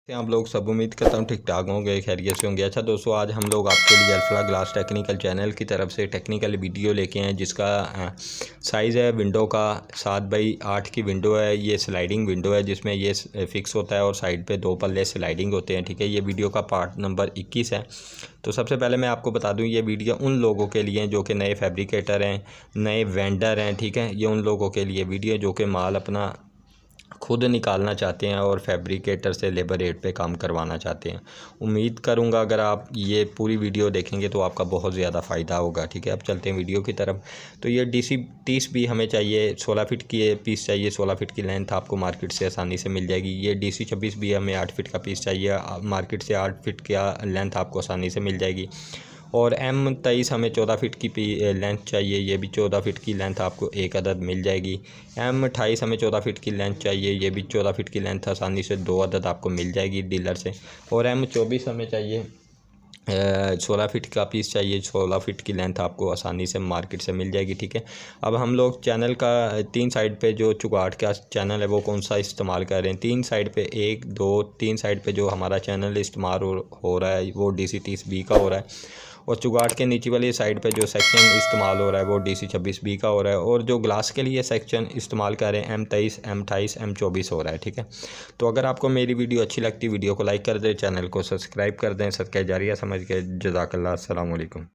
आप लोग सब उम्मीद करता हूँ ठीक ठाक होंगे, खैरियत से होंगे। अच्छा दोस्तों, आज हम लोग आपके लिए अल्फा ग्लास टेक्निकल चैनल की तरफ से टेक्निकल वीडियो लेके हैं जिसका साइज़ है विंडो का 7x8 की विंडो है। ये स्लाइडिंग विंडो है जिसमें ये फिक्स होता है और साइड पे 2 पल्ले स्लाइडिंग होते हैं। ठीक है, ये वीडियो का पार्ट नंबर 21 है। तो सबसे पहले मैं आपको बता दूं, ये वीडियो उन लोगों के लिए जो कि नए फैब्रिकेटर हैं, नए वेंडर हैं। ठीक है, ये उन लोगों के लिए वीडियो जो कि माल अपना खुद निकालना चाहते हैं और फैब्रिकेटर से लेबर रेट पे काम करवाना चाहते हैं। उम्मीद करूंगा अगर आप ये पूरी वीडियो देखेंगे तो आपका बहुत ज़्यादा फ़ायदा होगा। ठीक है, अब चलते हैं वीडियो की तरफ। तो ये DC 30 भी हमें चाहिए, 16 फीट की पीस चाहिए। 16 फीट की लेंथ आपको मार्केट से आसानी से मिल जाएगी। ये DC 26 भी हमें 8 फीट का पीस चाहिए, मार्केट से 8 फीट का लेंथ आपको आसानी से मिल जाएगी। और M23 हमें 14 फीट की लेंथ चाहिए, ये भी 14 फीट की लेंथ आपको एक अदद मिल जाएगी। M28 हमें 14 फीट की लेंथ चाहिए, ये भी 14 फीट की लेंथ आसानी से 2 अदद आपको मिल जाएगी डीलर से। और M24 हमें चाहिए, 16 फीट का पीस चाहिए। 16 फीट की लेंथ आपको आसानी से मार्केट से मिल जाएगी। ठीक है, अब हम लोग चैनल का 3 साइड पे जो चुगाड़ का चैनल है वो कौन सा इस्तेमाल कर रहे हैं। 3 साइड पे 1 2 3 साइड पे जो हमारा चैनल इस्तेमाल हो रहा है वो DC 30B का हो रहा है। और चुगाड़ के नीचे वाली साइड पे जो सेक्शन इस्तेमाल हो रहा है वो DC 26B का हो रहा है। और जो ग्लास के लिए सेक्शन इस्तेमाल कर रहे हैं M23 M28 M24 हो रहा है। ठीक है, तो अगर आपको मेरी वीडियो अच्छी लगती है वीडियो को लाइक कर दें, चैनल को सब्सक्राइब कर दें। सदका जारिया समझ के जज़ाकल्लाह। अस्सलाम वालेकुम।